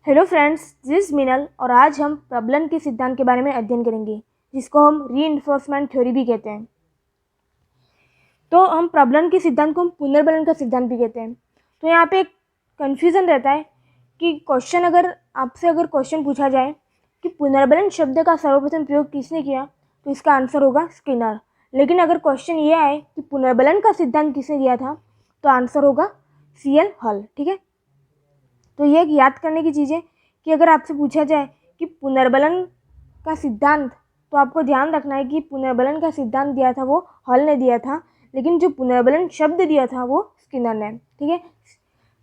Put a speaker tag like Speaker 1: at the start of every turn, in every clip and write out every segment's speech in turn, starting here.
Speaker 1: Hello friends, this is मिनल और आज हम प्रबलन के सिद्धांत के बारे में अध्ययन करेंगे, जिसको हम रीइंफोर्समेंट थ्योरी भी कहते हैं। तो हम प्रबलन के सिद्धांत को हम पुनर्बलन का सिद्धांत भी कहते हैं। तो यहाँ पे एक कन्फ्यूज़न रहता है कि क्वेश्चन अगर क्वेश्चन पूछा जाए कि पुनर्बलन शब्द का सर्वप्रथम प्रयोग किसने किया, तो इसका आंसर होगा स्किनर। लेकिन अगर क्वेश्चन ये आए कि पुनर्बलन का सिद्धांत किसने दिया था, तो आंसर होगा CL हल। ठीक है, तो ये एक याद करने की चीज़ है कि अगर आपसे पूछा जाए कि पुनर्बलन का सिद्धांत, तो आपको ध्यान रखना है कि पुनर्बलन का सिद्धांत दिया था वो हल ने दिया था, लेकिन जो पुनर्बलन शब्द दिया था वो स्किनर ने। ठीक है,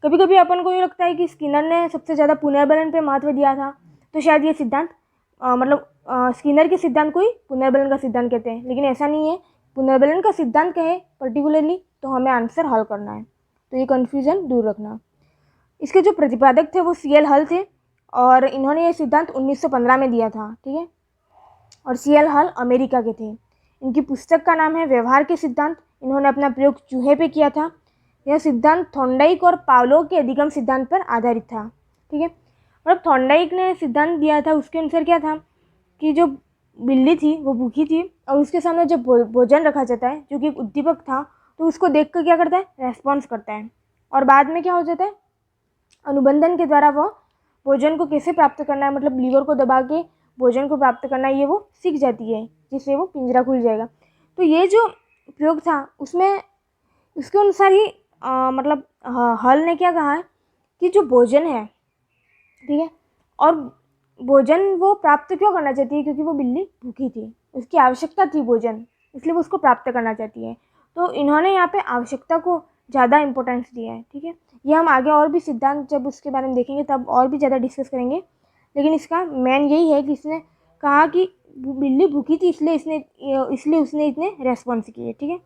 Speaker 1: कभी कभी अपन को ये लगता है कि स्किनर ने सबसे ज़्यादा पुनर्बलन पे महत्व दिया था, तो शायद ये सिद्धांत स्किनर के सिद्धांत को ही पुनर्बलन का सिद्धांत कहते हैं, लेकिन ऐसा नहीं है। पुनर्बलन का सिद्धांत कहे पर्टिकुलरली, तो हमें आंसर हल करना है, तो ये कन्फ्यूज़न दूर रखना। इसके जो प्रतिपादक थे वो CL हल थे और इन्होंने ये सिद्धांत 1915 में दिया था। ठीक है, और CL हल अमेरिका के थे। इनकी पुस्तक का नाम है व्यवहार के सिद्धांत। इन्होंने अपना प्रयोग चूहे पे किया था। यह सिद्धांत थॉर्नडाइक और पावलोव के अधिगम सिद्धांत पर आधारित था। ठीक है, मतलब थॉर्नडाइक ने सिद्धांत दिया था, उसके अनुसार क्या था कि जो बिल्ली थी वो भूखी थी और उसके सामने जब भोजन रखा जाता है जो कि एक उद्दीपक था, तो उसको देख कर क्या करता है, रेस्पॉन्स करता है, और बाद में क्या हो जाता है, अनुबंधन के द्वारा वह भोजन को कैसे प्राप्त करना है, मतलब लीवर को दबा के भोजन को प्राप्त करना है, ये वो सीख जाती है, जिससे वो पिंजरा खुल जाएगा। तो ये जो प्रयोग था उसमें उसके अनुसार ही हल ने क्या कहा है कि जो भोजन है, ठीक है, और भोजन वो प्राप्त क्यों करना चाहती है, क्योंकि वो बिल्ली भूखी थी, उसकी आवश्यकता थी भोजन, इसलिए वो उसको प्राप्त करना चाहती है। तो इन्होंने यहाँ पे आवश्यकता को ज़्यादा इंपॉर्टेंस दिया है। ठीक है, ये हम आगे और भी सिद्धांत जब उसके बारे में देखेंगे तब और भी ज़्यादा डिस्कस करेंगे, लेकिन इसका मेन यही है कि इसने कहा कि बिल्ली भूखी थी, इसलिए उसने इतने रेस्पॉन्स किए। ठीक है,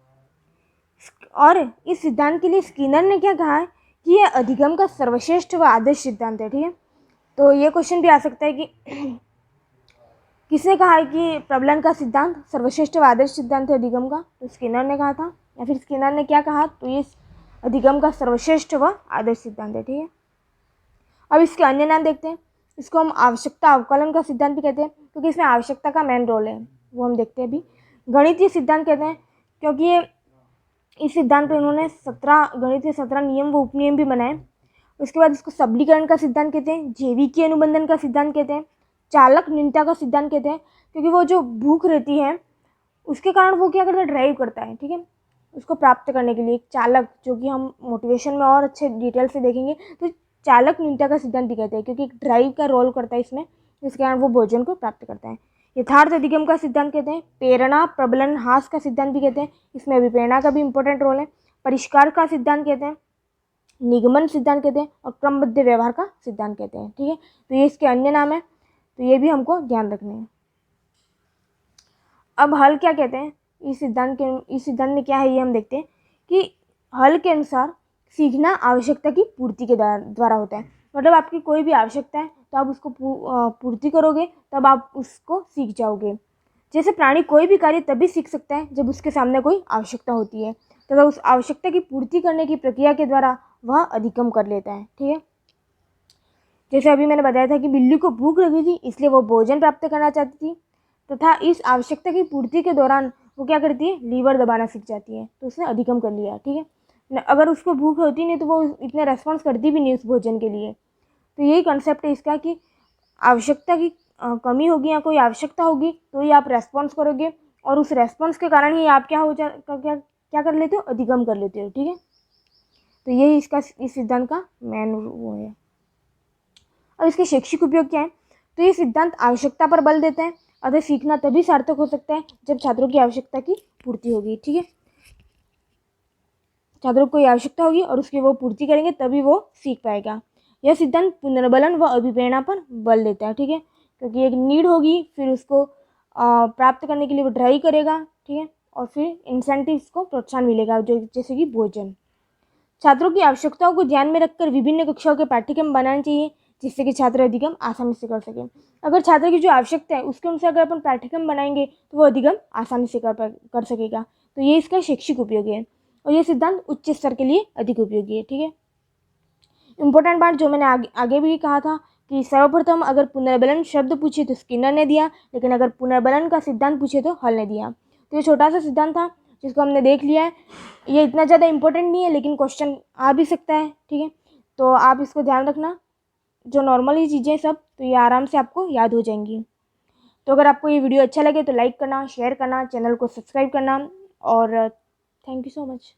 Speaker 1: और इस सिद्धांत के लिए स्किनर ने क्या कहा है कि यह अधिगम का सर्वश्रेष्ठ व आदर्श सिद्धांत है। ठीक है, तो ये क्वेश्चन भी आ सकता है कि किसने कहा है कि प्रबलन का सिद्धांत सर्वश्रेष्ठ व आदर्श सिद्धांत है अधिगम का, तो स्किनर ने कहा था, या फिर स्किनर ने क्या कहा, तो ये अधिगम का सर्वश्रेष्ठ व आदर्श सिद्धांत है। ठीक है, अब इसके अन्य नाम देखते हैं। इसको हम आवश्यकता अवकलन का सिद्धांत भी कहते हैं, क्योंकि इसमें आवश्यकता का मेन रोल है, वो हम देखते हैं अभी। गणितीय सिद्धांत कहते हैं, क्योंकि ये इस सिद्धांत पर इन्होंने 17 नियम व उपनियम भी बनाए। उसके बाद इसको सबलीकरण का सिद्धांत कहते हैं, जैविकीय अनुबंधन का सिद्धांत कहते हैं, चालक न्यूनता का सिद्धांत कहते हैं, क्योंकि वो जो भूख रहती है उसके कारण वो क्या करता है, ड्राइव करता है। ठीक है, उसको प्राप्त करने के लिए एक चालक, जो कि हम मोटिवेशन में और अच्छे डिटेल से देखेंगे, तो चालक न्यूनता का सिद्धांत भी कहते हैं, क्योंकि एक ड्राइव का रोल करता है इसमें, जिसके कारण वो भोजन को प्राप्त करता है। यथार्थ अधिगम का सिद्धांत कहते हैं, प्रेरणा प्रबलन ह्रास का सिद्धांत भी कहते हैं, इसमें अभिप्रेरणा का भी इंपॉर्टेंट रोल है। परिष्कार का सिद्धांत कहते हैं, निगमन सिद्धांत कहते हैं, और क्रमबद्ध व्यवहार का सिद्धांत कहते हैं। ठीक है, तो ये इसके अन्य नाम है, तो ये भी हमको ध्यान रखने हैं। अब हल क्या कहते हैं, इस सिद्धांत में क्या है ये हम देखते हैं कि हल के अनुसार सीखना आवश्यकता की पूर्ति के द्वारा होता है। मतलब आपकी कोई भी आवश्यकता है तो आप उसको पूर्ति करोगे, तब आप उसको सीख जाओगे। जैसे प्राणी कोई भी कार्य तभी सीख सकता है जब उसके सामने कोई आवश्यकता होती है, तथा उस आवश्यकता की पूर्ति करने की प्रक्रिया के द्वारा वह अधिगम कर लेता है। ठीक है, जैसे अभी मैंने बताया था कि बिल्ली को भूख लगी थी, इसलिए वो भोजन प्राप्त करना चाहती थी, तथा इस आवश्यकता की पूर्ति के दौरान वो क्या करती है, लीवर दबाना सीख जाती है, तो उसने अधिगम कर लिया। ठीक है, अगर उसको भूख होती नहीं तो वो इतने रेस्पॉन्स करती भी नहीं उस भोजन के लिए। तो यही कंसेप्ट है इसका कि आवश्यकता की कमी होगी या कोई आवश्यकता होगी तो ही आप रेस्पॉन्स करोगे, और उस रेस्पॉन्स के कारण ही आप क्या कर लेते हो, अधिगम कर लेते हो। ठीक है, तो यही इस सिद्धांत का मेन वो है। अब इसके शैक्षिक उपयोग क्या है, तो ये सिद्धांत आवश्यकता पर बल देते हैं, अतः सीखना तभी सार्थक हो सकता है जब छात्रों की आवश्यकता की पूर्ति होगी। ठीक है, छात्रों को कोई आवश्यकता होगी और उसकी वो पूर्ति करेंगे तभी वो सीख पाएगा। यह सिद्धांत पुनर्बलन व अभिप्रेरणा पर बल देता है। ठीक है, क्योंकि एक नीड होगी, फिर उसको प्राप्त करने के लिए वो ट्राई करेगा। ठीक है, और फिर इंसेंटिव्स को प्रोत्साहन मिलेगा, जो जैसे कि भोजन। छात्रों की आवश्यकताओं को ध्यान में रखकर विभिन्न कक्षाओं के पाठ्यक्रम बनाने चाहिए, जिससे कि छात्र अधिगम आसानी से कर सकें। अगर छात्र की जो आवश्यकता है उसके अनुसार अगर अपन पाठ्यक्रम बनाएंगे तो वो अधिगम आसानी से कर सकेगा। तो ये इसका शैक्षिक उपयोग है, और ये सिद्धांत उच्च स्तर के लिए अधिक उपयोगी है। ठीक है, इम्पोर्टेंट बात जो मैंने आगे भी कहा था कि सर्वप्रथम अगर पुनर्बलन शब्द पूछे तो स्किनर ने दिया, लेकिन अगर पुनर्बलन का सिद्धांत पूछे तो हल ने दिया। तो ये छोटा सा सिद्धांत था जिसको हमने देख लिया है। ये इतना ज़्यादा इंपॉर्टेंट नहीं है, लेकिन क्वेश्चन आ भी सकता है, ठीक है। तो आप इसको ध्यान रखना, जो नॉर्मली चीज़ें सब, तो ये आराम से आपको याद हो जाएंगी। तो अगर आपको ये वीडियो अच्छा लगे तो लाइक करना, शेयर करना, चैनल को सब्सक्राइब करना, और थैंक यू सो मच।